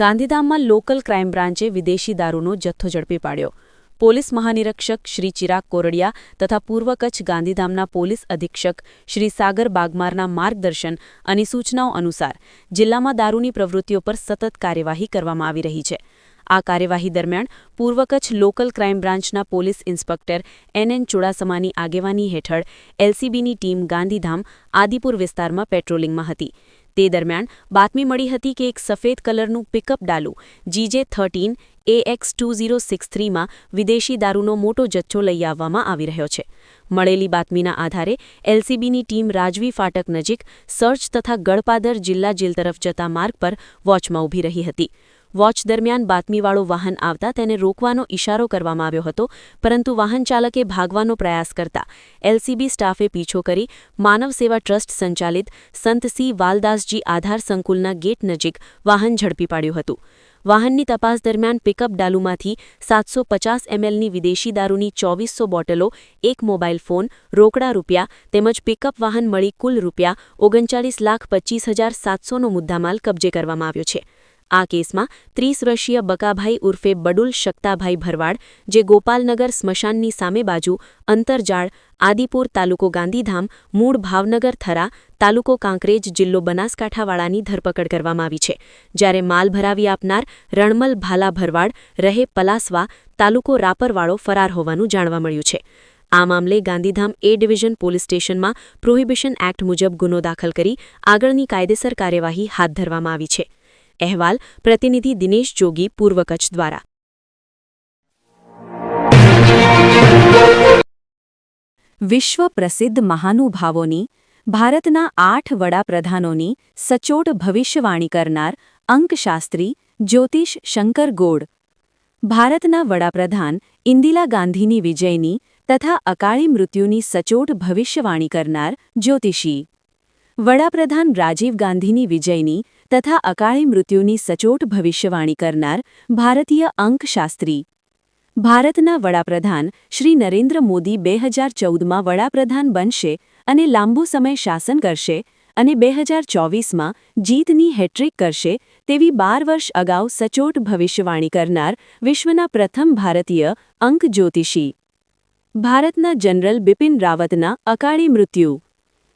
ગાંધીધામમાં local crime બ્રાન્ચે વિદેશી દારૂનો જથ્થો ઝડપી પાડ્યો. પોલીસ મહાનિરીક્ષક શ્રી ચિરાગ કોરડિયા તથા પૂર્વ કચ્છ ગાંધીધામના પોલીસ અધિક્ષક શ્રી સાગર બાગમારના માર્ગદર્શન અને સૂચનાઓ અનુસાર જિલ્લામાં દારૂની પ્રવૃત્તિઓ પર સતત કાર્યવાહી કરવામાં આવી રહી છે. આ કાર્યવાહી દરમિયાન પૂર્વ કચ્છ લોકલ ક્રાઇમ બ્રાન્ચના પોલીસ ઇન્સ્પેક્ટર એન ચુડાસમાની આગેવાની હેઠળ એલસીબીની ટીમ ગાંધીધામ આદિપુર વિસ્તારમાં પેટ્રોલિંગમાં હતી. તે દરમિયાન બાતમી મળી હતી કે એક સફેદ કલરનું પિકઅપ ડાલુ GJ13 AX2063માં વિદેશી દારૂનો મોટો જથ્થો લઈ આવવામાં આવી રહ્યો છે. મળેલી બાતમીના આધારે એલસીબીની ટીમ રાજવી ફાટક નજીક સર્ચ તથા ગળપાદર જિલ્લા જેલ તરફ જતા માર્ગ પર વોચમાં ઊભી રહી હતી. વોચ દરમિયાન બાતમીવાળો વાહન આવતા તેને રોકવાનો ઇશારો કરવામાં આવ્યો હતો, પરંતુ વાહન ચાલકે ભાગવાનો પ્રયાસ કરતા એલસીબી સ્ટાફે પીછો કરી માનવ સેવા ટ્રસ્ટ સંચાલિત સંતસિંહ વાલદાસજી આધાર સંકુલના ગેટ નજીક વાહન ઝડપી પાડ્યું હતું. વાહનની તપાસ દરમિયાન પિકઅપ ડાલુમાંથી 750 mlની વિદેશી દારૂની 2400 બોટલો, એક મોબાઈલ ફોન, રોકડા રૂપિયા તેમજ પિકઅપ વાહન મળી કુલ ₹39,25,700નો મુદ્દામાલ કબજે કરવામાં આવ્યો છે. આ કેસમાં 30 વર્ષીય બકાભાઈ ઉર્ફે બડુલ શકતાભાઈ ભરવાડ, જે ગોપાલનગર સ્મશાનની સામે બાજુ અંતરજાળ, આદિપુર તાલુકો ગાંધીધામ, મૂળ ભાવનગર થરા, તાલુકો કાંકરેજ, જિલ્લો બનાસકાંઠાવાળાની ધરપકડ કરવામાં આવી છે. જ્યારે માલ ભરાવી આપનાર રણમલ ભાલા ભરવાડ, રહે પલાસવા, તાલુકો રાપરવાળો ફરાર હોવાનું જાણવા મળ્યું છે. આ મામલે ગાંધીધામ એ ડિવિઝન પોલીસ સ્ટેશનમાં પ્રોહિબિશન એક્ટ મુજબ ગુનો દાખલ કરી આગળની કાયદેસર કાર્યવાહી હાથ ધરવામાં આવી છે. અહેવાલ પ્રતિનિધિ દિનેશ જોગી, પૂર્વ કચ્છ દ્વારા. વિશ્વ પ્રસિદ્ધ મહાનુભાવોની, ભારતના 8 વડાપ્રધાનોની સચોટ ભવિષ્યવાણી કરનાર અંકશાસ્ત્રી જ્યોતિષ શંકર ગોડ, ભારતના વડાપ્રધાન ઇન્દિરા ગાંધીની વિજયની તથા અકાળી મૃત્યુની સચોટ ભવિષ્યવાણી કરનાર જ્યોતિષી, વડાપ્રધાન રાજીવ ગાંધીની વિજયની તથા અકાળી મૃત્યુની સચોટ ભવિષ્યવાણી કરનાર ભારતીય અંકશાસ્ત્રી, ભારતના વડાપ્રધાન શ્રી નરેન્દ્ર મોદી 2014માં વડાપ્રધાન બનશે અને લાંબો સમય શાસન કરશે અને 2024માં જીતની હેટ્રિક કરશે તેવી 12 વર્ષ અગાઉ સચોટ ભવિષ્યવાણી કરનાર વિશ્વના પ્રથમ ભારતીય અંક જ્યોતિષી, ભારતના જનરલ બિપિન રાવતના અકાળી મૃત્યુ.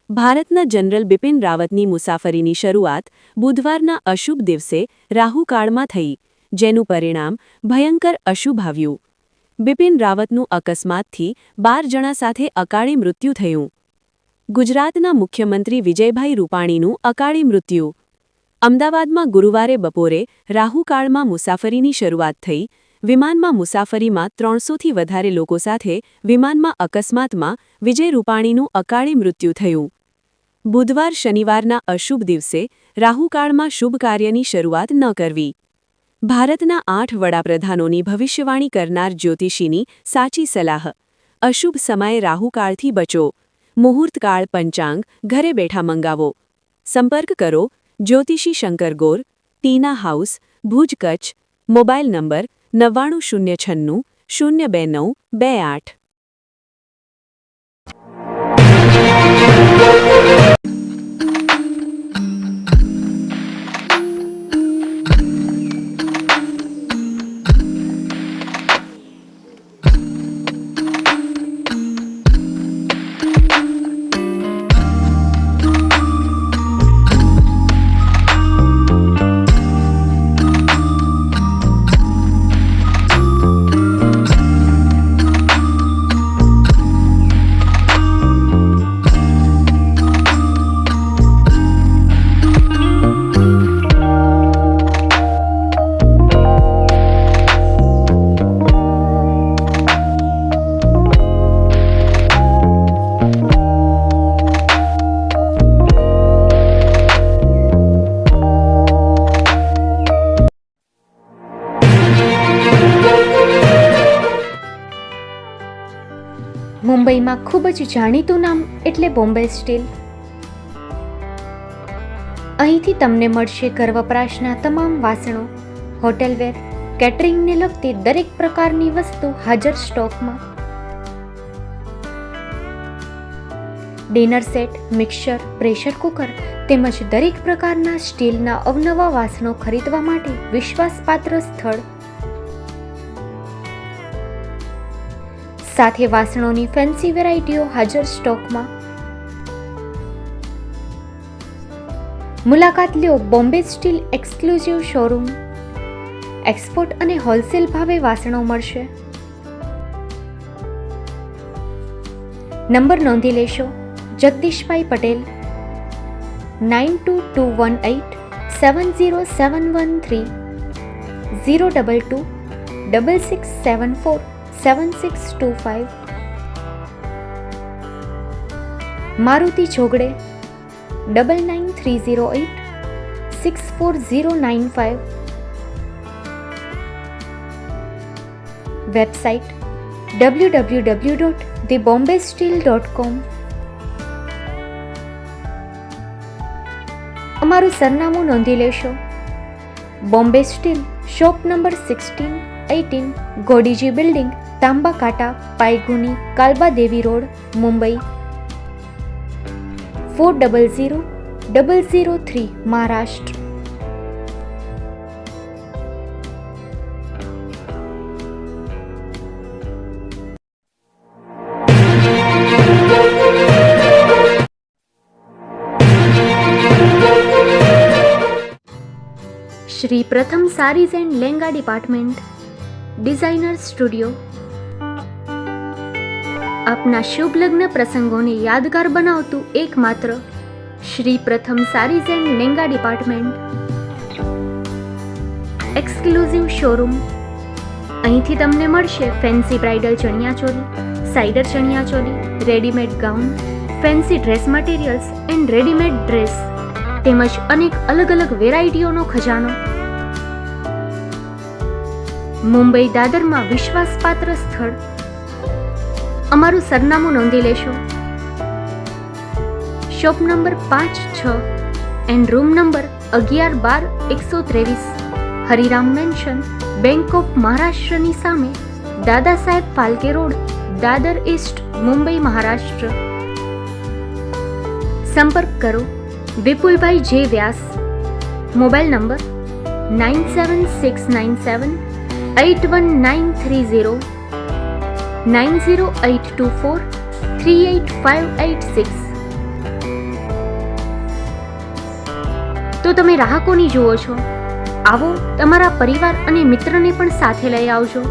ભારતના જનરલ બિપિન રાવતની મુસાફરીની શરૂઆત બુધવારના અશુભ દિવસે રાહુકાળમાં થઈ, જેનું પરિણામ ભયંકર અશુભ આવ્યું. બિપિન રાવતનું અકસ્માતથી 12 જણા સાથે અકાળી મૃત્યુ થયું. ગુજરાતના મુખ્યમંત્રી વિજયભાઈ રૂપાણીનું અકાળી મૃત્યુ. અમદાવાદમાં ગુરુવારે બપોરે રાહુકાળમાં મુસાફરીની શરૂઆત થઈ. વિમાનમાં મુસાફરીમાં 300થી વધારે લોકો સાથે વિમાનમાં અકસ્માતમાં વિજય રૂપાણીનું અકાળી મૃત્યુ થયું. બુધવાર શનિવારના અશુભ દિવસે રાહુકાળમાં શુભ કાર્યની શરૂઆત ન કરવી. ભારતના 8 વડાપ્રધાનોની ભવિષ્યવાણી કરનાર જ્યોતિષીની સાચી સલાહ. અશુભ સમયે રાહુકાળથી બચો. મુહૂર્તકાળ પંચાંગ ઘરે બેઠા મંગાવો. સંપર્ક કરો જ્યોતિષી Shankar Gor, Tina house, Bhuj, Kutch. Mobile number 9906 02928. મુંબઈમાં ખૂબ જ જાણીતું નામ એટલે બોમ્બે સ્ટીલ. અહીંથી તમને મળશે ઘર વપરાશના તમામ વાસણો, હોટેલવેર, કેટરિંગને લગતી દરેક પ્રકારની વસ્તુ હાજર સ્ટોકમાં. Dinner set, mixer, pressure cooker તેમજ દરેક પ્રકારના સ્ટીલના અવનવા વાસણો ખરીદવા માટે વિશ્વાસપાત્ર સ્થળ. સાથે વાસણોની ફેન્સી વેરાયટીઓ હાજર સ્ટોકમાં. મુલાકાત લ્યો Bombay steel exclusive showroom. Export અને હોલસેલ ભાવે વાસણો મળશે. નંબર નોંધી લેશો. જગદીશભાઈ પટેલ 9221870713 022 6674 7625. મારુતિ જોગડે 9930864095. Website www.thebombasteel.com. અમારું સરનામું નોંધી લેશો. Bombay steel, shop number 16-18, Godiji building, Tamba Kanta, Paydhuni, Kalba Devi road, Mumbai 400003, Maharashtra. Shri Pratham sarees and lehenga department, designer studio. આપના શુભ લગ્ન પ્રસંગોને યાદગાર બનાવતું એકમાત્ર Shri Pratham sarees and lehenga department, exclusive showroom. અહીંથી તમને મળશે fancy bridal chaniya choli, cider chaniya choli, readymade gown, fancy dress materials and readymade dress તેમજ અનેક અલગ અલગ વેરાયટીઓનો ખજાનો. મુંબઈ દાદરમાં વિશ્વાસપાત્ર સ્થળ. અમારું સરનામું નોંધી લેશો. Shop number 5-6 and room number 11-12-123, Hariram mansion, bank of મહારાષ્ટ્રની સામે, દાદા સાહેબ ફાલ્કે રોડ, દાદર ઈસ્ટ, મુંબઈ, મહારાષ્ટ્ર. સંપર્ક કરો વિપુલભાઈ જે વ્યાસ. Mobile number 9769781930, 9082438586. તો તમે રાહ કોની જુઓ છો? આવો, તમારા પરિવાર અને મિત્રને પણ સાથે લઈ આવજો.